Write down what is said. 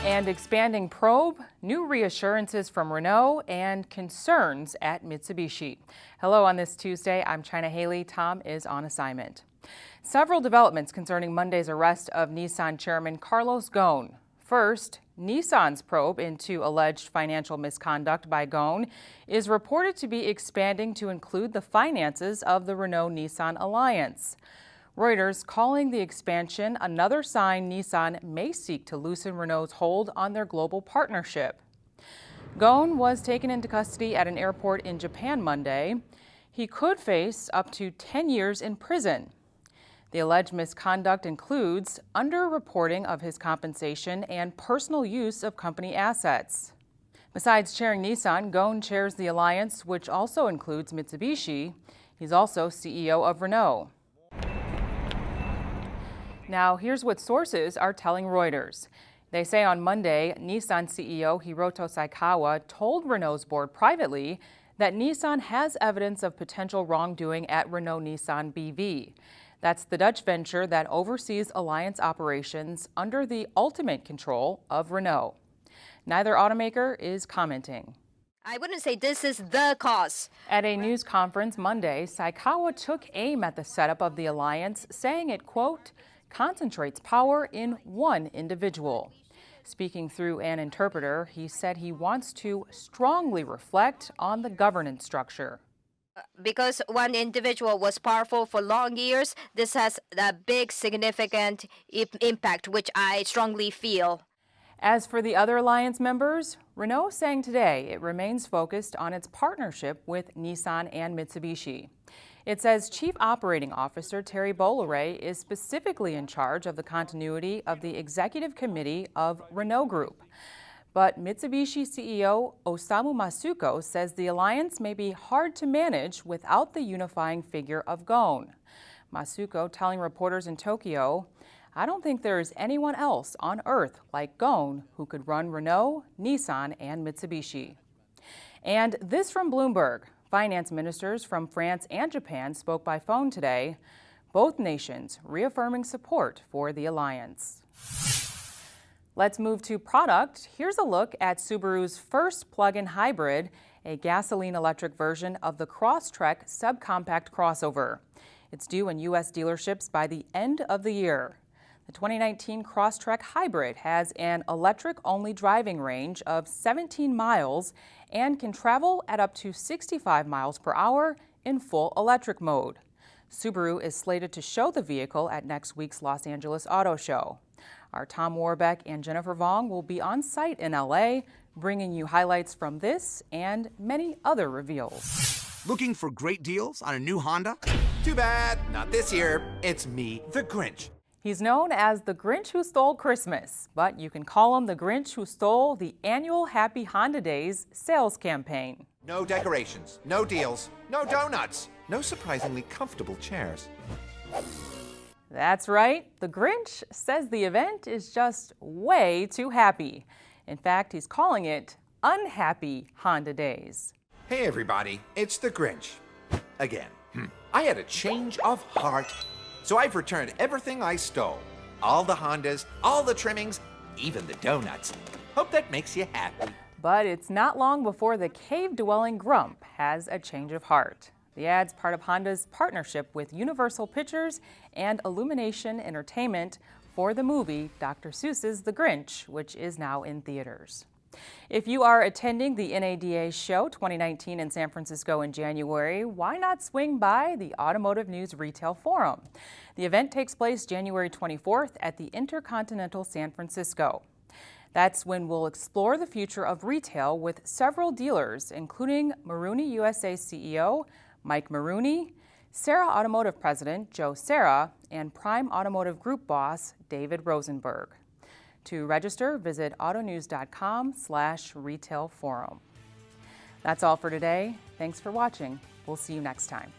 And expanding probe, new reassurances from Renault, and concerns at Mitsubishi. Hello on this Tuesday. I'm China Haley. Tom is on assignment. Several developments concerning Monday's arrest of Nissan chairman Carlos Ghosn. First, Nissan's probe into alleged financial misconduct by Ghosn is reported to be expanding to include the finances of the Renault-Nissan alliance. Reuters calling the expansion another sign Nissan may seek to loosen Renault's hold on their global partnership. Ghosn was taken into custody at an airport in Japan Monday. He could face up to 10 years in prison. The alleged misconduct includes underreporting of his compensation and personal use of company assets. Besides chairing Nissan, Ghosn chairs the alliance, which also includes Mitsubishi. He's also CEO of Renault. Now, here's what sources are telling Reuters. They say on Monday, Nissan CEO Hiroto Saikawa told Renault's board privately that Nissan has evidence of potential wrongdoing at Renault-Nissan BV. That's the Dutch venture that oversees alliance operations under the ultimate control of Renault. Neither automaker is commenting. I wouldn't say this is the cause. At a news conference Monday, Saikawa took aim at the setup of the alliance, saying it, quote, concentrates power in one individual. Speaking through an interpreter, he said he wants to strongly reflect on the governance structure. Because one individual was powerful for long years, this has a big, significant impact, which I strongly feel. As for the other alliance members, Renault saying today it remains focused on its partnership with Nissan and Mitsubishi. It says Chief Operating Officer Terry Bolloré is specifically in charge of the continuity of the executive committee of Renault Group. But Mitsubishi CEO Osamu Masuko says the alliance may be hard to manage without the unifying figure of Ghosn. Masuko telling reporters in Tokyo, I don't think there is anyone else on earth like Ghosn who could run Renault, Nissan, and Mitsubishi. And this from Bloomberg. Finance ministers from France and Japan spoke by phone today, both nations reaffirming support for the alliance. Let's move to product. Here's a look at Subaru's first plug-in hybrid, a gasoline-electric version of the Crosstrek subcompact crossover. It's due in U.S. dealerships by the end of the year. The 2019 Crosstrek Hybrid has an electric-only driving range of 17 miles and can travel at up to 65 miles per hour in full electric mode. Subaru is slated to show the vehicle at next week's Los Angeles Auto Show. Our Tom Warbeck and Jennifer Vong will be on site in LA, bringing you highlights from this and many other reveals. Looking for great deals on a new Honda? Too bad, not this year. It's me, the Grinch. He's known as the Grinch who stole Christmas, but you can call him the Grinch who stole the annual Happy Honda Days sales campaign. No decorations, no deals, no donuts, no surprisingly comfortable chairs. That's right. The Grinch says the event is just way too happy. In fact, he's calling it Unhappy Honda Days. Hey everybody, it's the Grinch. Again. I had a change of heart. So I've returned everything I stole. All the Hondas, all the trimmings, even the donuts. Hope that makes you happy. But it's not long before the cave-dwelling Grump has a change of heart. The ad's part of Honda's partnership with Universal Pictures and Illumination Entertainment for the movie Dr. Seuss's The Grinch, which is now in theaters. If you are attending the NADA Show 2019 in San Francisco in January, why not swing by the Automotive News Retail Forum? The event takes place January 24th at the Intercontinental San Francisco. That's when we'll explore the future of retail with several dealers, including Maruni USA CEO Mike Maruni, Serra Automotive President Joe Serra, and Prime Automotive Group boss David Rosenberg. To register, visit autonews.com/retailforum. That's all for today. Thanks for watching. We'll see you next time.